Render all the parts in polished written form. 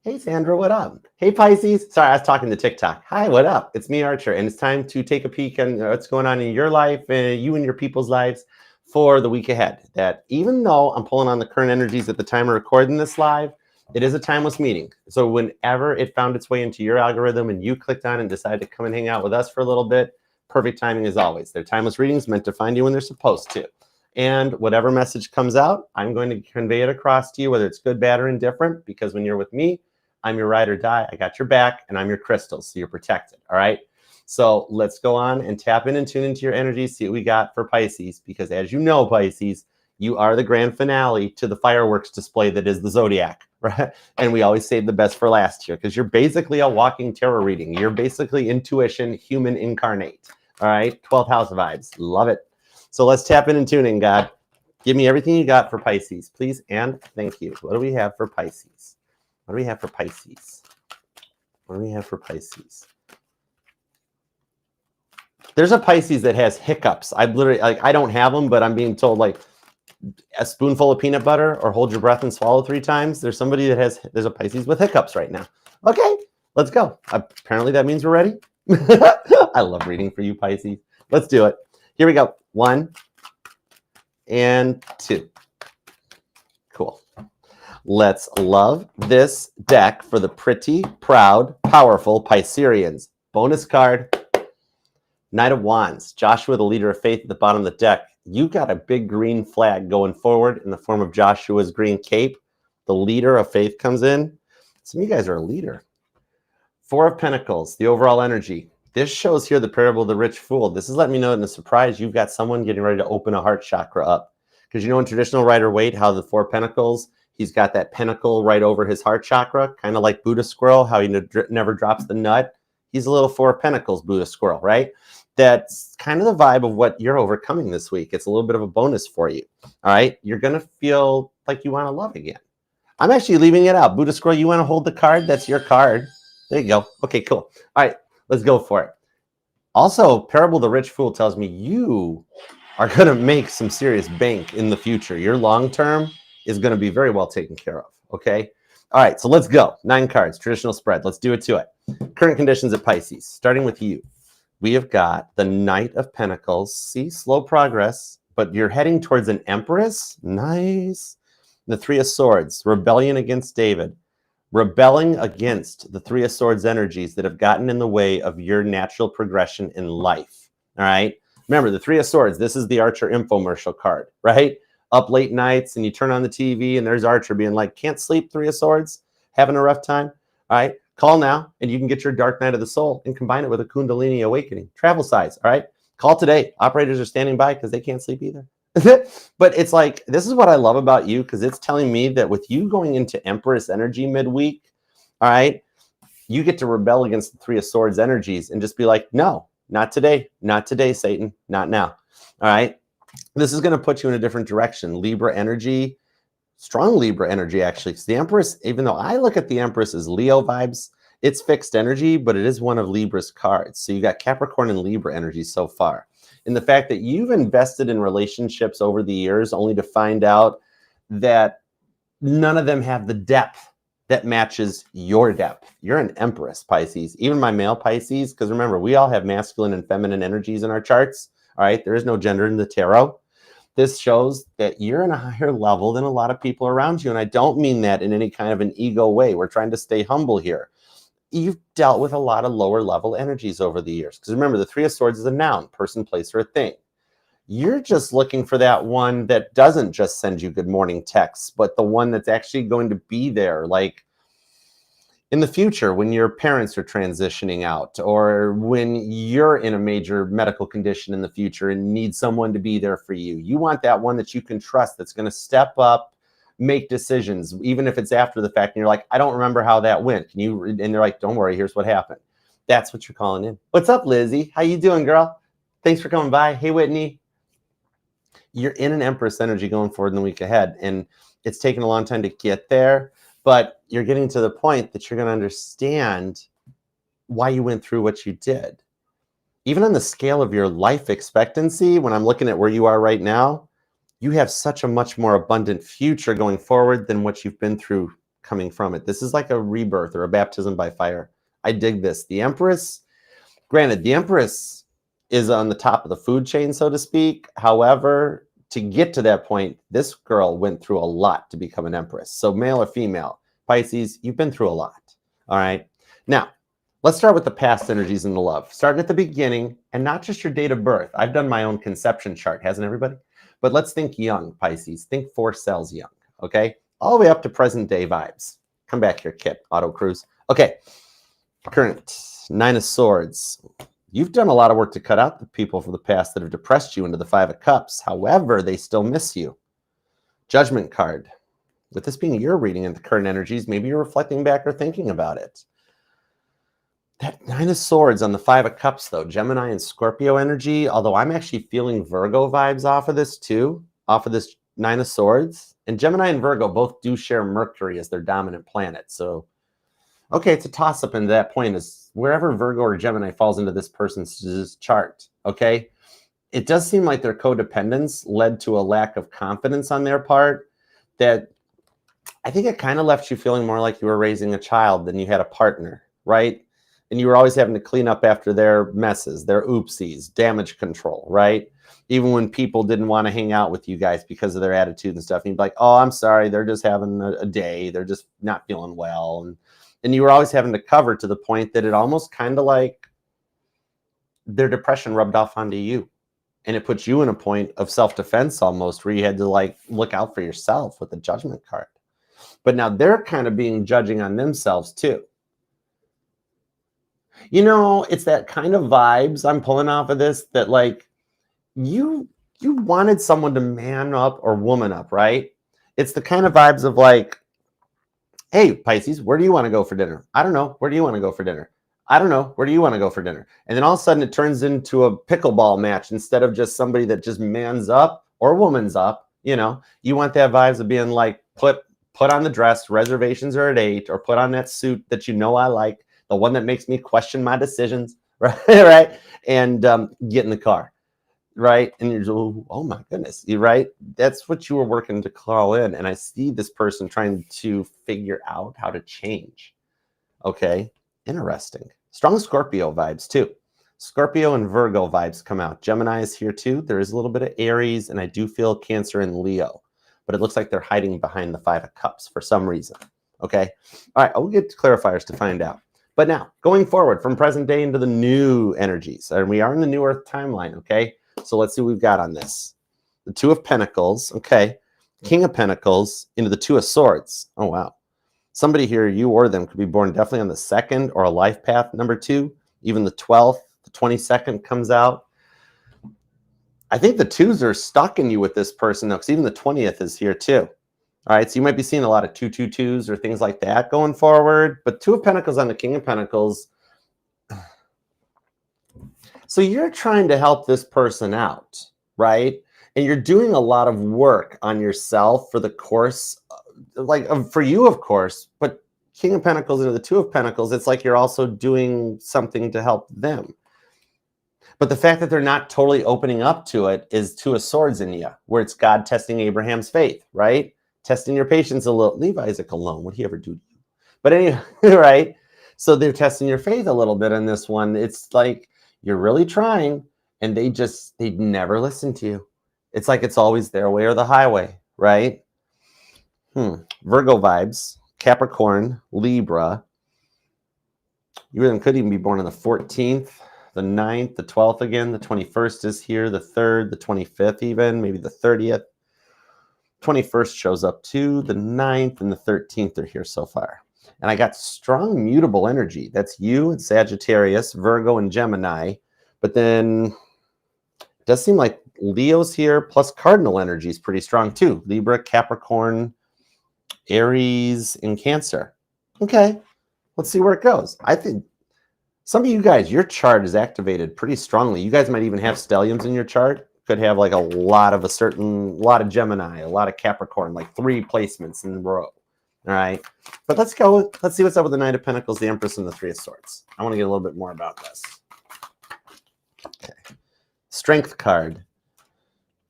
Hey, Sandra, what up? Hey, Pisces. Sorry, I was talking to TikTok. Hi, what up? It's me, Archer, and it's time to take a peek on what's going on in your life and you and your people's lives for the week ahead. That even though I'm pulling on the current energies at the time of recording this live, it is a timeless meeting. So whenever it found its way into your algorithm and you clicked on and decided to come and hang out with us for a little bit, perfect timing as always. They're timeless readings meant to find you when they're supposed to. And whatever message comes out, I'm going to convey it across to you, whether it's good, bad, or indifferent, because when you're with me, I'm your ride or die. I got your back, and I'm your crystals, so you're protected. All right. So let's go on and tap in and tune into your energy, see what we got for Pisces, because as you know, Pisces, you are the grand finale to the fireworks display that is the Zodiac, right? And we always save the best for last here, because you're basically a walking tarot reading. You're basically intuition, human incarnate. All right. 12th house vibes. Love it. So let's tap in and tune in, God. Give me everything you got for Pisces, please, and thank you. What do we have for Pisces? What do we have for Pisces? What do we have for Pisces? There's a Pisces that has hiccups. I literally, like, I don't have them, but I'm being told, like, a spoonful of peanut butter or hold your breath and swallow 3 times. There's somebody that there's a Pisces with hiccups right now. Okay, let's go. Apparently that means we're ready. I love reading for you, Pisces. Let's do it. Here we go. 1 and 2. Cool. Let's love this deck for the pretty, proud, powerful Pisceans. Bonus card, Knight of Wands. Joshua, the leader of faith, at the bottom of the deck. You got a big green flag going forward in the form of Joshua's green cape. The leader of faith comes in. Some of you guys are a leader. 4 of Pentacles, the overall energy. This shows here the parable of the rich fool. This is letting me know in the surprise you've got someone getting ready to open a heart chakra up. Because you know in traditional Rider-Waite how the 4 Pentacles, he's got that pentacle right over his heart chakra, kind of like Buddha squirrel, how he never drops the nut. He's a little 4 Pentacles Buddha squirrel, right? That's kind of the vibe of what you're overcoming this week. It's a little bit of a bonus for you. All right. You're going to feel like you want to love again. I'm actually leaving it out. Buddha squirrel, you want to hold the card? That's your card. There you go. Okay, cool. All right. Let's go for it. Also, Parable of the Rich Fool tells me you are going to make some serious bank in the future. Your long term is going to be very well taken care of. Okay. All right. So let's go. 9 cards, traditional spread. Let's do it to it. Current conditions at Pisces, starting with you. We have got the Knight of Pentacles. See, slow progress, but you're heading towards an Empress. Nice. The 3 of Swords, rebellion against David. Rebelling against the 3 of Swords energies that have gotten in the way of your natural progression in life. All right. Remember, the 3 of Swords, this is the Archer infomercial card, right? Up late nights and you turn on the TV and there's Archer being like, can't sleep, 3 of Swords, having a rough time. All right. Call now and you can get your Dark Night of the Soul and combine it with a Kundalini awakening. Travel size. All right. Call today. Operators are standing by because they can't sleep either. But it's like, this is what I love about you, because it's telling me that with you going into Empress energy midweek, all right, you get to rebel against the 3 of Swords energies and just be like, no, not today. Not today, Satan. Not now. All right. This is going to put you in a different direction. Libra energy, strong Libra energy, actually. Because the Empress, even though I look at the Empress as Leo vibes, it's fixed energy, but it is one of Libra's cards. So you got Capricorn and Libra energy so far. And the fact that you've invested in relationships over the years only to find out that none of them have the depth that matches your depth. You're an Empress, Pisces. Even my male Pisces, because remember, we all have masculine and feminine energies in our charts. All right, there is no gender in the tarot. This shows that you're in a higher level than a lot of people around you. And I don't mean that in any kind of an ego way. We're trying to stay humble here. You've dealt with a lot of lower level energies over the years. Because remember, the 3 of Swords is a noun, person, place, or a thing. You're just looking for that one that doesn't just send you good morning texts, but the one that's actually going to be there, like in the future when your parents are transitioning out, or when you're in a major medical condition in the future and need someone to be there for you. You want that one that you can trust, that's going to step up, make decisions, even if it's after the fact, and you're like, I don't remember how that went. Can you? And they're like, don't worry, here's what happened. That's what you're calling in. What's up, Lizzie? How you doing, girl? Thanks for coming by. Hey, Whitney. You're in an Empress energy going forward in the week ahead, and it's taken a long time to get there, but you're getting to the point that you're going to understand why you went through what you did. Even on the scale of your life expectancy, when I'm looking at where you are right now, you have such a much more abundant future going forward than what you've been through coming from it. This is like a rebirth or a baptism by fire. I dig this. The Empress, granted, the Empress is on the top of the food chain, so to speak. However, to get to that point, this girl went through a lot to become an Empress. So male or female, Pisces, you've been through a lot. All right. Now, let's start with the past energies and the love. Starting at the beginning, and not just your date of birth. I've done my own conception chart, hasn't everybody? But let's think young, Pisces. Think 4 cells young, okay? All the way up to present day vibes. Come back here, Kit. Auto cruise. Okay. Current 9 of Swords. You've done a lot of work to cut out the people from the past that have depressed you into the 5 of Cups. However, they still miss you. Judgment card. With this being your reading and the current energies, maybe you're reflecting back or thinking about it. That 9 of Swords on the 5 of Cups, though, Gemini and Scorpio energy, although I'm actually feeling Virgo vibes off of this too, off of this 9 of Swords. And Gemini and Virgo both do share Mercury as their dominant planet. So, okay, it's a toss-up in that point is wherever Virgo or Gemini falls into this person's chart, okay? It does seem like their codependence led to a lack of confidence on their part that I think it kind of left you feeling more like you were raising a child than you had a partner, right? And you were always having to clean up after their messes, their oopsies, damage control, right? Even when people didn't want to hang out with you guys because of their attitude and stuff. And you'd be like, oh, I'm sorry, they're just having a day. They're just not feeling well. And you were always having to cover to the point that it almost kind of like their depression rubbed off onto you. And it puts you in a point of self-defense almost where you had to like look out for yourself with the Judgment card. But now they're kind of being judging on themselves too. You know, it's that kind of vibes I'm pulling off of this that like you wanted someone to man up or woman up, right? It's the kind of vibes of like, hey, Pisces, where do you want to go for dinner? I don't know. Where do you want to go for dinner? I don't know. Where do you want to go for dinner? And then all of a sudden it turns into a pickleball match instead of just somebody that just mans up or woman's up. You know, you want that vibes of being like, put on the dress, reservations are at 8, or put on that suit that you know I like, the one that makes me question my decisions, right? Right? And get in the car, right? And you're just, oh my goodness, you're right. That's what you were working to call in. And I see this person trying to figure out how to change. Okay, interesting. Strong Scorpio vibes too. Scorpio and Virgo vibes come out. Gemini is here too. There is a little bit of Aries, and I do feel Cancer and Leo, but it looks like they're hiding behind the 5 of Cups for some reason. Okay, all right, I'll get to clarifiers to find out. But now, going forward from present day into the new energies, and we are in the new Earth timeline, okay? So let's see what we've got on this. The 2 of Pentacles, okay. King of Pentacles into the 2 of Swords. Oh, wow. Somebody here, you or them, could be born definitely on the 2nd or a life path number 2. Even the 12th, the 22nd comes out. I think the 2s are stalking you with this person, though, because even the 20th is here, too. All right, so you might be seeing a lot of 222s or things like that going forward. But 2 of Pentacles on the King of Pentacles. So you're trying to help this person out, right? And you're doing a lot of work on yourself for the course, like for you, of course, but King of Pentacles into the 2 of Pentacles, it's like you're also doing something to help them. But the fact that they're not totally opening up to it is 2 of Swords in you, where it's God testing Abraham's faith, right? Testing your patience a little. Leave Isaac alone. What'd he ever do to you? But anyway, right? So they're testing your faith a little bit on this one. It's like you're really trying, and they never listen to you. It's like it's always their way or the highway, right? Virgo vibes, Capricorn, Libra. You could even be born on the 14th, the 9th, the 12th again. The 21st is here, the 3rd, the 25th even, maybe the 30th. 21st shows up too, the 9th and the 13th are here so far. And I got strong mutable energy. That's you and Sagittarius, Virgo and Gemini. But then it does seem like Leo's here, plus cardinal energy is pretty strong too. Libra, Capricorn, Aries, and Cancer. Okay, let's see where it goes. I think some of you guys, your chart is activated pretty strongly. You guys might even have stelliums in your chart. Could have like a lot of Gemini, a lot of Capricorn, like 3 placements in a row. All right. But let's see what's up with the 9 of Pentacles, the Empress, and the 3 of Swords. I want to get a little bit more about this. Okay. Strength card.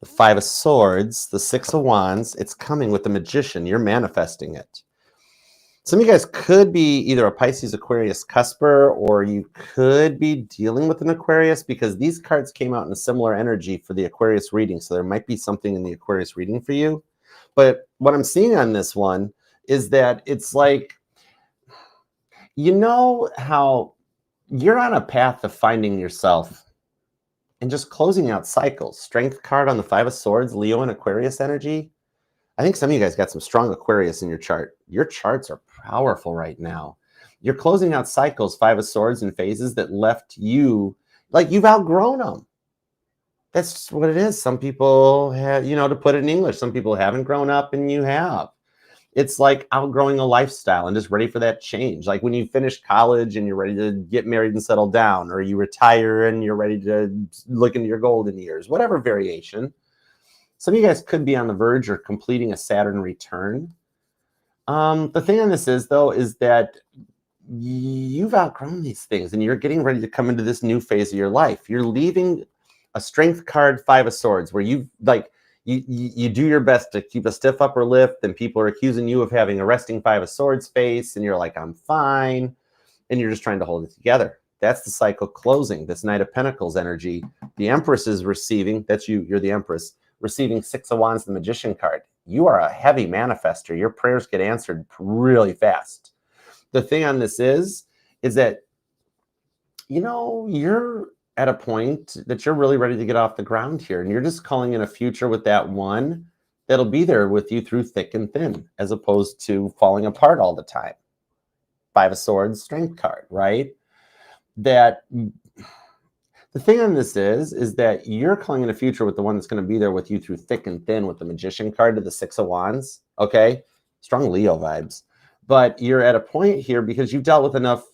The 5 of Swords, the 6 of Wands. It's coming with the Magician. You're manifesting it. Some of you guys could be either a Pisces, Aquarius cusper, or you could be dealing with an Aquarius, because these cards came out in a similar energy for the Aquarius reading. So there might be something in the Aquarius reading for you. But what I'm seeing on this one is that it's like, you know how you're on a path of finding yourself and just closing out cycles. Strength card on the Five of Swords, Leo and Aquarius energy. I think some of you guys got some strong Aquarius in your chart. Your charts are powerful right now. You're closing out cycles, Five of Swords, and phases that left you, like, you've outgrown them. That's just what it is. Some people have, you know, to put it in English, some people haven't grown up and you have. It's like outgrowing a lifestyle and just ready for that change. Like when you finish college and you're ready to get married and settle down, or you retire and you're ready to look into your golden years, whatever variation. Some of you guys could be on the verge or completing a Saturn return. The thing on this is, though, is that you've outgrown these things and you're getting ready to come into this new phase of your life. You're leaving a strength card, Five of Swords, where you do your best to keep a stiff upper lip, and people are accusing you of having a resting Five of Swords face, and you're like, I'm fine, and you're just trying to hold it together. That's the cycle closing. This Knight of Pentacles energy. The Empress is receiving, that's you, you're the Empress, receiving Six of Wands, the Magician card. You are a heavy manifester. Your prayers get answered really fast. The thing on this is that, you know, you're at a point that you're really ready to get off the ground here, and you're just calling in a future with that one that'll be there with you through thick and thin, as opposed to falling apart all the time. Five of Swords, strength card, right? That the thing on this is that you're calling in a future with the one that's going to be there with you through thick and thin, with the Magician card to the Six of Wands. Okay, strong Leo vibes. But you're at a point here because you've dealt with enough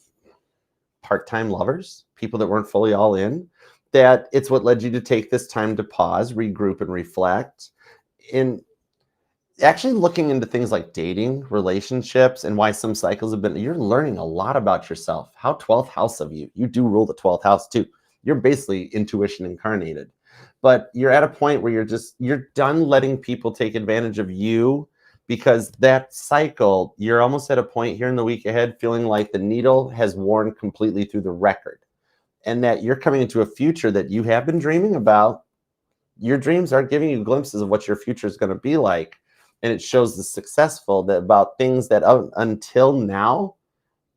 part-time lovers, people that weren't fully all in, that it's what led you to take this time to pause, regroup, and reflect. In actually looking into things like dating, relationships, and why some cycles have been, you're learning a lot about yourself. How 12th house of you. You do rule the 12th house too. You're basically intuition incarnated. But you're at a point where you're done letting people take advantage of you, because that cycle, you're almost at a point here in the week ahead feeling like the needle has worn completely through the record, and that you're coming into a future that you have been dreaming about. Your dreams are giving you glimpses of what your future is going to be like, and it shows the successful that about things that until now,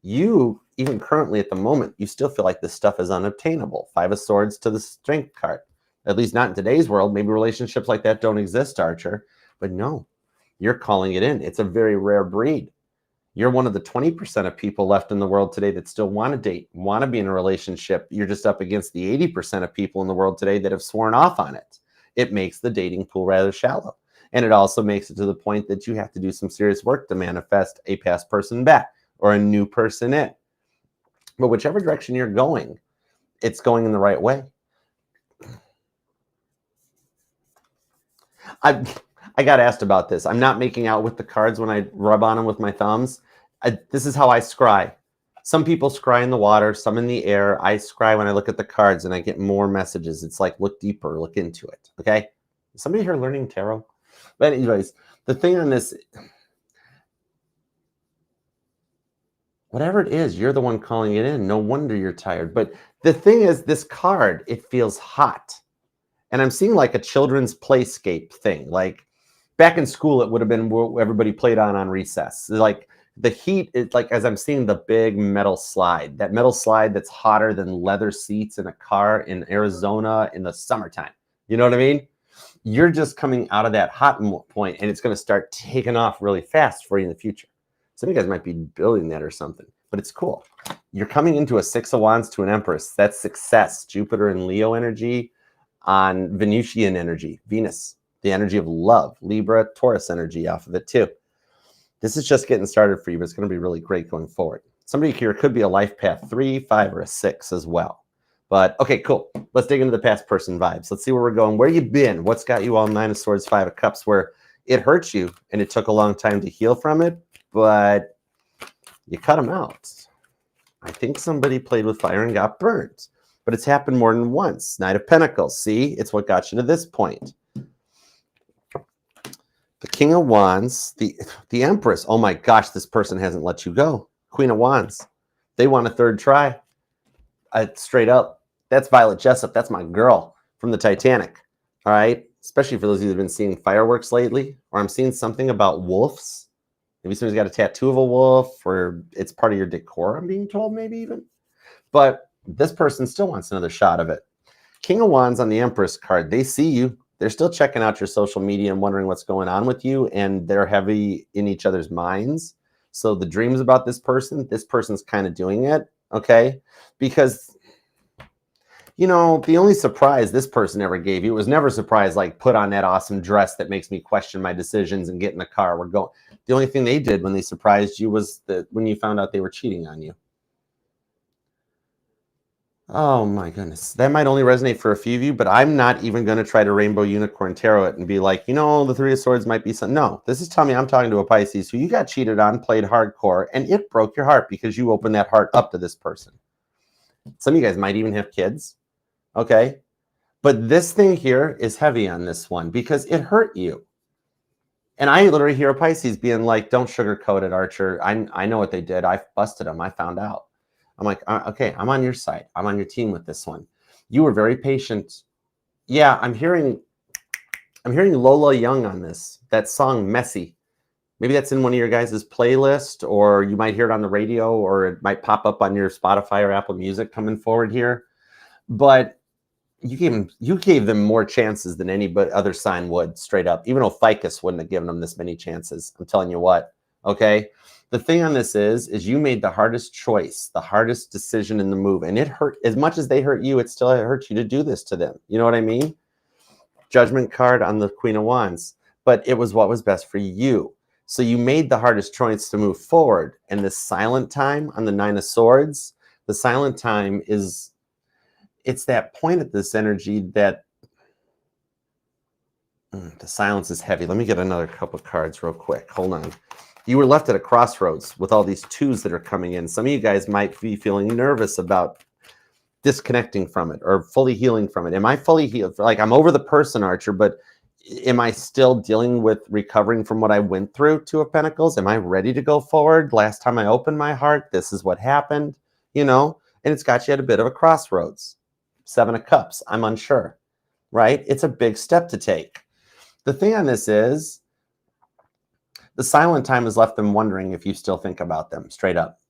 you, even currently at the moment, you still feel like this stuff is unobtainable. Five of Swords to the strength card. At least not in today's world. Maybe relationships like that don't exist, Archer. But no, you're calling it in. It's a very rare breed. You're one of the 20% of people left in the world today that still want to date, want to be in a relationship. You're just up against the 80% of people in the world today that have sworn off on it. It makes the dating pool rather shallow. And it also makes it to the point that you have to do some serious work to manifest a past person back or a new person in. But whichever direction you're going, it's going in the right way. I got asked about this. I'm not making out with the cards when I rub on them with my thumbs. This is how I scry. Some people scry in the water, some in the air. I scry when I look at the cards and I get more messages. It's like, look deeper, look into it. Okay? Is somebody here learning tarot? But anyways, the thing on this, whatever it is, you're the one calling it in. No wonder you're tired. But the thing is, this card, it feels hot. And I'm seeing like a children's playscape thing. Like back in school, it would have been what everybody played on recess. Like the heat, it's like, as I'm seeing the big metal slide, that metal slide that's hotter than leather seats in a car in Arizona in the summertime. You know what I mean? You're just coming out of that hot point, and it's going to start taking off really fast for you in the future. Some of you guys might be building that or something, but it's cool. You're coming into a Six of Wands to an Empress. That's success. Jupiter and Leo energy on Venusian energy, Venus, the energy of love, Libra, Taurus energy off of it too. This is just getting started for you, but it's going to be really great going forward. Somebody here could be a life path 3, 5, or a 6 as well. But okay, cool. Let's dig into the past person vibes. Let's see where we're going. Where you been? What's got you all Nine of Swords, Five of Cups, where it hurts you and it took a long time to heal from it, but you cut them out. I think somebody played with fire and got burnt, but it's happened more than once. Knight of Pentacles. See, it's what got you to this point. The King of Wands, the Empress. Oh my gosh, this person hasn't let you go. Queen of Wands. They want a third try. Straight up. That's Violet Jessup. That's my girl from the Titanic. All right. Especially for those of you that have been seeing fireworks lately, or I'm seeing something about wolves. Maybe somebody's got a tattoo of a wolf, or it's part of your decor, I'm being told, maybe even. But this person still wants another shot of it. King of Wands on the Empress card. They see you. They're still checking out your social media and wondering what's going on with you, and they're heavy in each other's minds. So the dreams about this person's kind of doing it, okay? Because, you know, the only surprise this person ever gave you was never a surprise like put on that awesome dress that makes me question my decisions and get in the car. We're going. The only thing they did when they surprised you was that when you found out they were cheating on you. Oh my goodness. That might only resonate for a few of you, but I'm not even going to try to rainbow unicorn tarot it and be like, you know, the Three of Swords might be something. No, this is telling me I'm talking to a Pisces who you got cheated on, played hardcore, and it broke your heart because you opened that heart up to this person. Some of you guys might even have kids, okay? But this thing here is heavy on this one because it hurt you. And I literally hear a Pisces being like, don't sugarcoat it, Archer. I know what they did. I busted them. I found out. I'm like, okay, I'm on your side. I'm on your team with this one. You were very patient. Yeah, I'm hearing Lola Young on this. That song, Messy. Maybe that's in one of your guys' playlist, or you might hear it on the radio, or it might pop up on your Spotify or Apple Music coming forward here. But you gave them more chances than any other sign would, straight up. Even though Ficus wouldn't have given them this many chances. I'm telling you what, okay? The thing on this is you made the hardest choice, the hardest decision in the move. And it hurt. As much as they hurt you, it still hurts you to do this to them. You know what I mean? Judgment card on the Queen of Wands. But it was what was best for you. So you made the hardest choice to move forward. And the silent time on the Nine of Swords, the silent time is, it's that point at this energy that the silence is heavy. Let me get another couple of cards real quick. Hold on. You were left at a crossroads with all these twos that are coming in. Some of you guys might be feeling nervous about disconnecting from it or fully healing from it. Am I fully healed? Like, I'm over the person, Archer, but am I still dealing with recovering from what I went through? Two of Pentacles. Am I ready to go forward? Last time I opened my heart, this is what happened, you know? And it's got you at a bit of a crossroads. Seven of Cups. I'm unsure, right? It's a big step to take. The thing on this is, the silent time has left them wondering if you still think about them, straight up.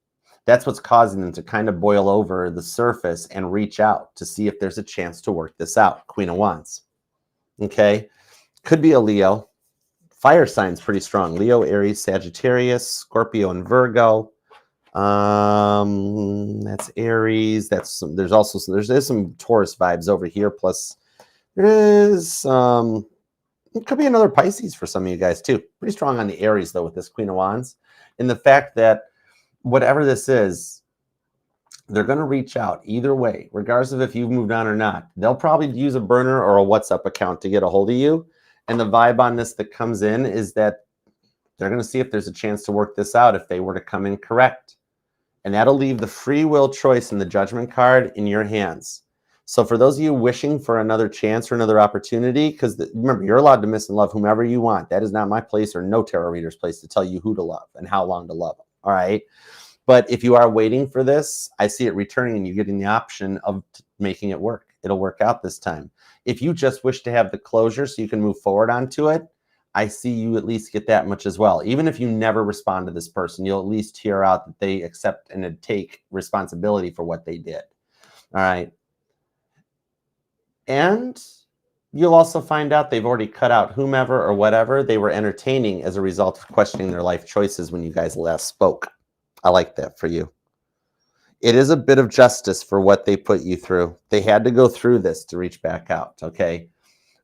That's what's causing them to kind of boil over the surface and reach out to see if there's a chance to work this out. Queen of Wands. Okay? Could be a Leo. Fire signs pretty strong. Leo, Aries, Sagittarius, Scorpio, and Virgo. That's Aries. There's some Taurus vibes over here. Plus, there is it could be another Pisces for some of you guys too. Pretty strong on the Aries though with this Queen of Wands. And the fact that whatever this is, they're going to reach out either way, regardless of if you've moved on or not. They'll probably use a burner or a WhatsApp account to get a hold of you. And the vibe on this that comes in is that they're going to see if there's a chance to work this out if they were to come in correct. And that'll leave the free will choice in the Judgment card in your hands. So for those of you wishing for another chance or another opportunity, because remember, you're allowed to miss and love whomever you want. That is not my place or no tarot reader's place to tell you who to love and how long to love them. All right. But if you are waiting for this, I see it returning and you getting the option of making it work. It'll work out this time. If you just wish to have the closure so you can move forward onto it, I see you at least get that much as well. Even if you never respond to this person, you'll at least hear out that they accept and take responsibility for what they did. All right. And you'll also find out they've already cut out whomever or whatever they were entertaining as a result of questioning their life choices when you guys last spoke. I like that for you. It is a bit of justice for what they put you through. They had to go through this to reach back out, okay?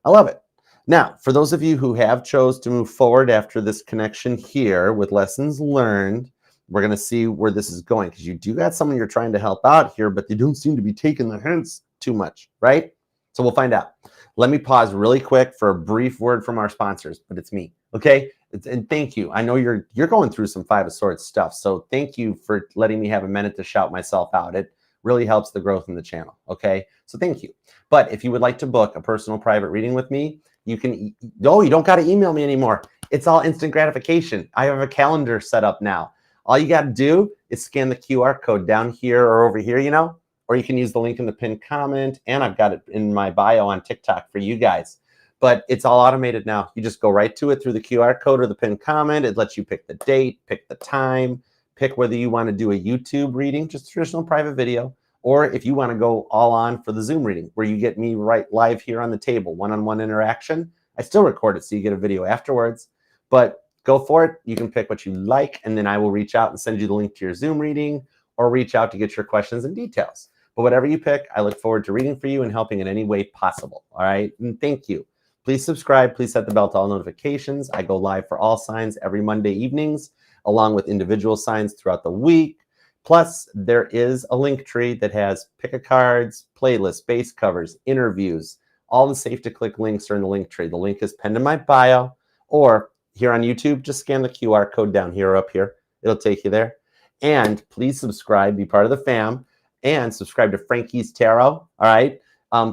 I love it. Now, for those of you who have chose to move forward after this connection here with lessons learned, we're going to see where this is going because you do got someone you're trying to help out here, but they don't seem to be taking the hints too much, right? So we'll find out. Let me pause really quick for a brief word from our sponsors, but it's me, okay? And thank you. I know you're going through some Five of Swords stuff, so thank you for letting me have a minute to shout myself out. It really helps the growth in the channel, okay? So thank you. But if you would like to book a personal private reading with me, you can, you don't got to email me anymore. It's all instant gratification. I have a calendar set up now. All you got to do is scan the QR code down here or over here, you know, or you can use the link in the pinned comment. And I've got it in my bio on TikTok for you guys. But it's all automated now. You just go right to it through the QR code or the pinned comment. It lets you pick the date, pick the time, pick whether you want to do a YouTube reading, just traditional private video, or if you want to go all on for the Zoom reading, where you get me right live here on the table, one-on-one interaction. I still record it, so you get a video afterwards. But go for it. You can pick what you like, and then I will reach out and send you the link to your Zoom reading, or reach out to get your questions and details. But whatever you pick, I look forward to reading for you and helping in any way possible. All right? And thank you. Please subscribe. Please set the bell to all notifications. I go live for all signs every Monday evenings, along with individual signs throughout the week. Plus, there is a link tree that has pick-a-cards, playlists, base covers, interviews. All the safe-to-click links are in the link tree. The link is pinned in my bio, or here on YouTube, just scan the QR code down here or up here. It'll take you there. And please subscribe, be part of the fam, and subscribe to Frankie's Tarot. All right?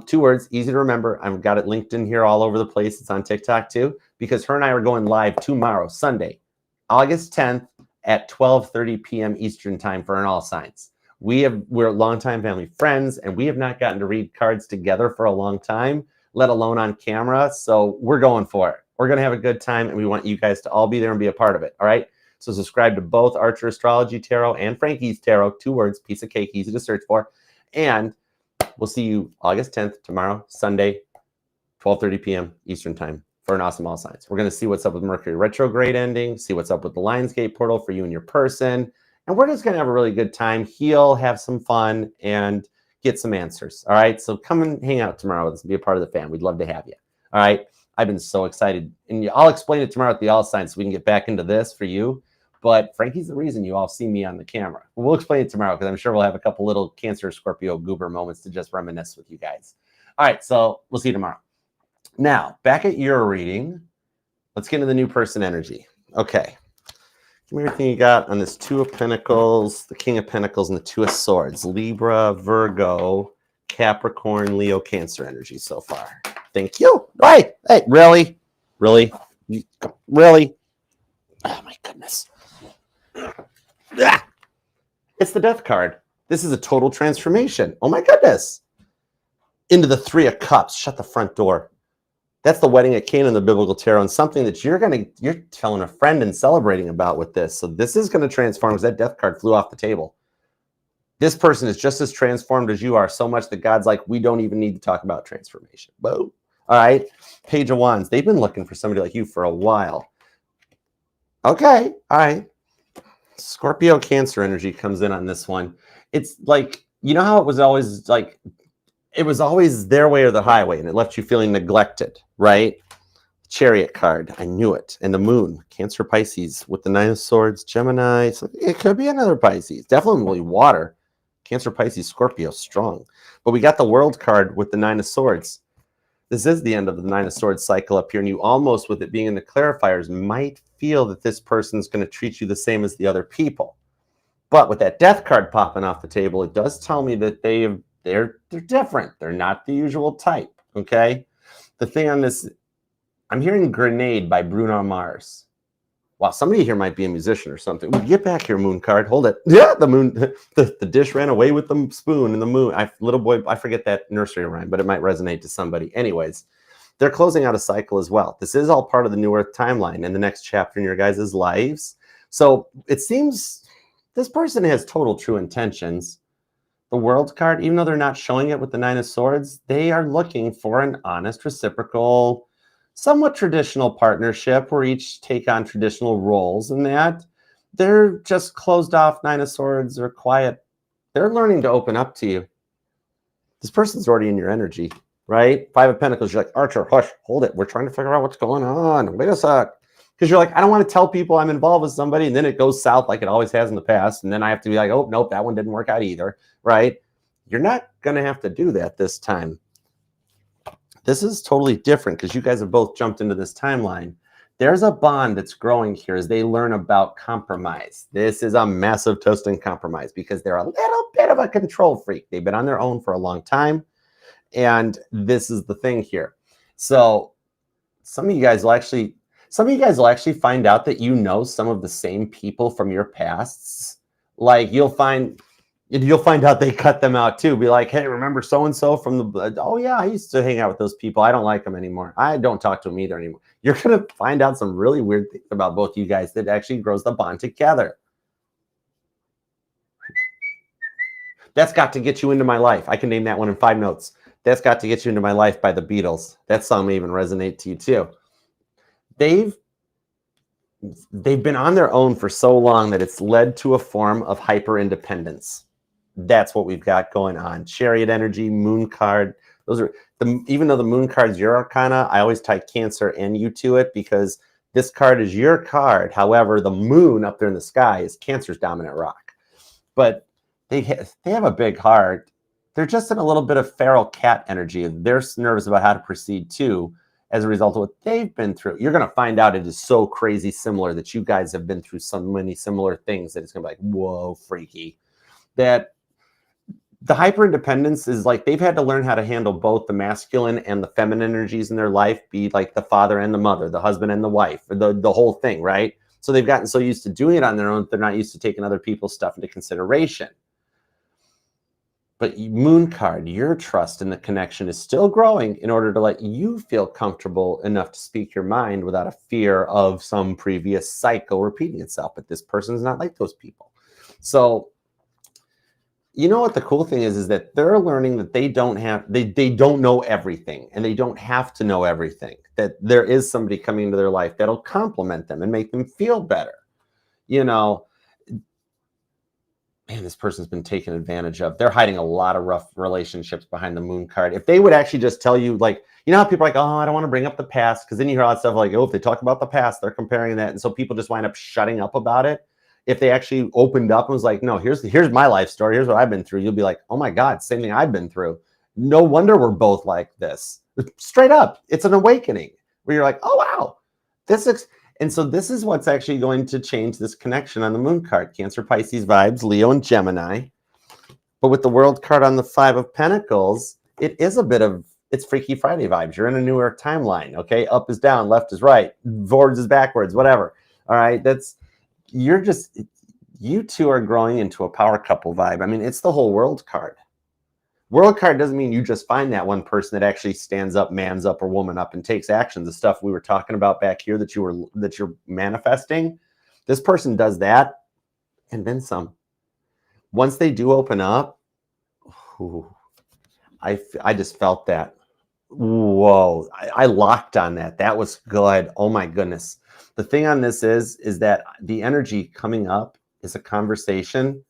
2 words, easy to remember. I've got it linked in here all over the place. It's on TikTok too, because her and I are going live tomorrow, Sunday, August 10th at 12:30 p.m. Eastern time for an all signs. We're longtime family friends, and we have not gotten to read cards together for a long time, let alone on camera. So we're going for it. We're going to have a good time, and we want you guys to all be there and be a part of it. All right. So subscribe to both Archer Astrology Tarot and Frankie's Tarot. 2 words, piece of cake, easy to search for. And we'll see you August 10th, tomorrow, Sunday, 12:30 p.m. Eastern time for an awesome all signs. We're going to see what's up with Mercury retrograde ending, see what's up with the Lionsgate portal for you and your person. And we're just going to have a really good time, heal, have some fun, and get some answers. All right. So come and hang out tomorrow with us and be a part of the fam. We'd love to have you. All right. I've been so excited. And I'll explain it tomorrow at the all signs so we can get back into this for you. But Frankie's the reason you all see me on the camera. We'll explain it tomorrow because I'm sure we'll have a couple little Cancer, Scorpio, goober moments to just reminisce with you guys. All right, so we'll see you tomorrow. Now, back at your reading, let's get into the new person energy. Okay. Give me everything you got on this 2 of Pentacles, the King of Pentacles, and the 2 of Swords. Libra, Virgo, Capricorn, Leo, Cancer energy so far. Thank you. Hey, really? Really? Really? Oh, my goodness. It's the Death card. This is a total transformation. Oh my goodness. Into the 3 of Cups. Shut the front door. That's the wedding at Cana in the Biblical Tarot, and something that you're telling a friend and celebrating about with this. So this is going to transform because that Death card flew off the table. This person is just as transformed as you are, so much that God's like, we don't even need to talk about transformation. Boom. All right. Page of Wands. They've been looking for somebody like you for a while. Okay. All right. Scorpio Cancer energy comes in on this one. It's like, you know how it was always like, it was always their way or the highway, and it left you feeling neglected, right? Chariot card, I knew it. And the Moon, Cancer, Pisces with the 9 of Swords, Gemini. So it could be another Pisces. Definitely water. Cancer, Pisces, Scorpio, strong. But we got the World card with the 9 of Swords. This is the end of the 9 of Swords cycle up here, and you almost, with it being in the clarifiers, might feel that this person's going to treat you the same as the other people. But with that Death card popping off the table, it does tell me that they're different. They're not the usual type, okay? The thing on this, I'm hearing Grenade by Bruno Mars. Wow, somebody here might be a musician or something. Well, get back here, Moon card. Hold it. Yeah, the moon, the dish ran away with the spoon and the moon. Little boy, I forget that nursery rhyme, but it might resonate to somebody. Anyways, they're closing out a cycle as well. This is all part of the New Earth timeline and the next chapter in your guys' lives. So it seems this person has total true intentions. The World card, even though they're not showing it with the 9 of Swords, they are looking for an honest, reciprocal, somewhat traditional partnership where each take on traditional roles, and that they're just closed off 9 of Swords or quiet. They're learning to open up to you. This person's already in your energy, right? 5 of Pentacles, you're like, Archer, hush, hold it. We're trying to figure out what's going on. Wait a sec. Because you're like, I don't want to tell people I'm involved with somebody, and then it goes south like it always has in the past, and then I have to be like, oh, nope, that one didn't work out either, right? You're not going to have to do that this time. This is totally different because you guys have both jumped into this timeline. There's a bond that's growing here as they learn about compromise. This is a massive test in compromise because they're a little bit of a control freak. They've been on their own for a long time, and this is the thing here. So some of you guys will actually... Some of you guys will actually find out that you know some of the same people from your pasts. Like you'll find out they cut them out too. Be like, hey, remember so-and-so from the, oh yeah, I used to hang out with those people. I don't like them anymore. I don't talk to them either anymore. You're going to find out some really weird things about both you guys that actually grows the bond together. That's Got to Get You Into My Life. I can name that one in 5 notes. That's Got to Get You Into My Life by the Beatles. That song may even resonate to you too. They've been on their own for so long that it's led to a form of hyper independence. That's what we've got going on. Chariot energy, moon card. Those are even though the moon card's your arcana, I always tie Cancer and you to it because this card is your card. However, the moon up there in the sky is Cancer's dominant rock. But they have a big heart. They're just in a little bit of feral cat energy. They're nervous about how to proceed too as a result of what they've been through. You're going to find out it is so crazy similar that you guys have been through so many similar things that it's going to be like, whoa, freaky. That the hyper independence is like they've had to learn how to handle both the masculine and the feminine energies in their life, be like the father and the mother, the husband and the wife, the whole thing, right? So they've gotten so used to doing it on their own, they're not used to taking other people's stuff into consideration. But moon card, your trust in the connection is still growing in order to let you feel comfortable enough to speak your mind without a fear of some previous cycle repeating itself. But this person's not like those people. So you know what the cool thing is that they're learning that they don't know everything and they don't have to know everything. That there is somebody coming into their life that'll complement them and make them feel better. You know, man, this person's been taken advantage of. They're hiding a lot of rough relationships behind the moon card. If they would actually just tell you, like, you know how people are like, oh, I don't want to bring up the past, because then you hear all that stuff like, oh, if they talk about the past, they're comparing that. And so people just wind up shutting up about it. If they actually opened up and was like, no, here's my life story. Here's what I've been through. You'll be like, oh my God, same thing I've been through. No wonder we're both like this. Straight up. It's an awakening where you're like, oh, wow. And so this is what's actually going to change this connection on the moon card. Cancer, Pisces vibes, Leo, and Gemini. But with the world card on the 5 of Pentacles, it is a bit of, it's Freaky Friday vibes. You're in a newer timeline, okay? Up is down, left is right, forwards is backwards, whatever. All right, you two are growing into a power couple vibe. I mean, it's the whole world card. World card doesn't mean you just find that one person that actually stands up, mans up, or woman up and takes action. The stuff we were talking about back here that you're manifesting, this person does that and then some. Once they do open up, I just felt that. Whoa, I locked on that. That was good. Oh my goodness. The thing on this is that the energy coming up is a conversation.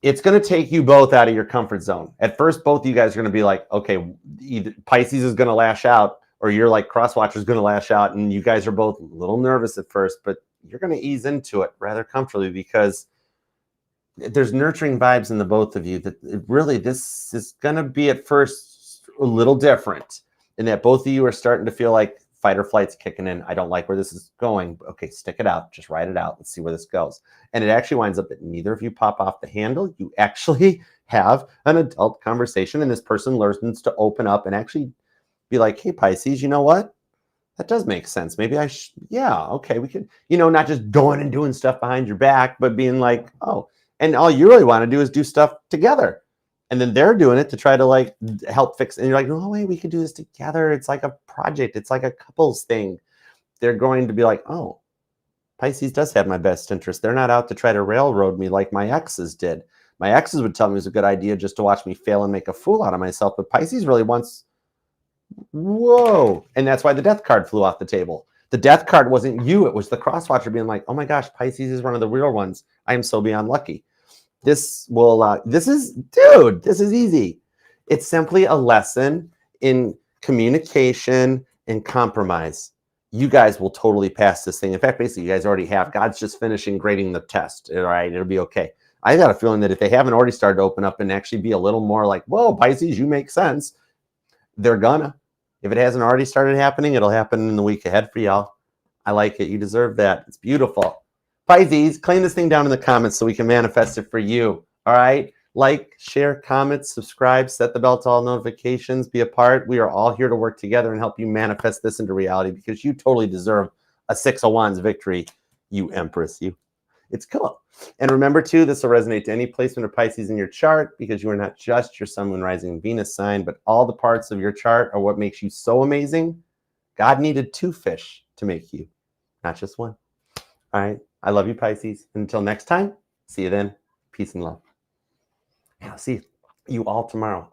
It's going to take you both out of your comfort zone. At first, both of you guys are going to be like, okay, either Pisces is going to lash out or you're like Crosswatcher is going to lash out. And you guys are both a little nervous at first, but you're going to ease into it rather comfortably because there's nurturing vibes in the both of you that really this is going to be at first a little different in that both of you are starting to feel like fight or flight's kicking in. I don't like where this is going. Okay, stick it out. Just ride it out. Let's see where this goes. And it actually winds up that neither of you pop off the handle. You actually have an adult conversation, and this person learns to open up and actually be like, hey, Pisces, you know what? That does make sense. Maybe yeah, okay, we could, not just going and doing stuff behind your back, but being like, oh, and all you really want to do is do stuff together. And then they're doing it to try to like help fix it. And you're like, no, wait, we could do this together. It's like a project. It's like a couples thing. They're going to be like, oh, Pisces does have my best interest. They're not out to try to railroad me like my exes did. My exes would tell me it was a good idea just to watch me fail and make a fool out of myself. But Pisces really wants, whoa. And that's why the death card flew off the table. The death card wasn't you. It was the Crosswatcher being like, oh my gosh, Pisces is one of the real ones. I am so beyond lucky. This is easy. It's simply a lesson in communication and compromise. You guys will totally pass this thing. In fact, basically, you guys already have. God's just finishing grading the test. All right, it'll be okay. I got a feeling that if they haven't already started to open up and actually be a little more like, whoa, Pisces, you make sense, they're gonna. If it hasn't already started happening, it'll happen in the week ahead for y'all. I like it. You deserve that. It's beautiful. Pisces, claim this thing down in the comments so we can manifest it for you. All right? Like, share, comment, subscribe, set the bell to all notifications, be a part. We are all here to work together and help you manifest this into reality because you totally deserve a 6 of Wands victory, you Empress, you. It's cool. And remember too, this will resonate to any placement of Pisces in your chart, because you are not just your sun, moon, rising, and Venus sign, but all the parts of your chart are what makes you so amazing. God needed 2 fish to make you, not just 1. All right. I love you, Pisces. Until next time, see you then. Peace and love. And I'll see you all tomorrow.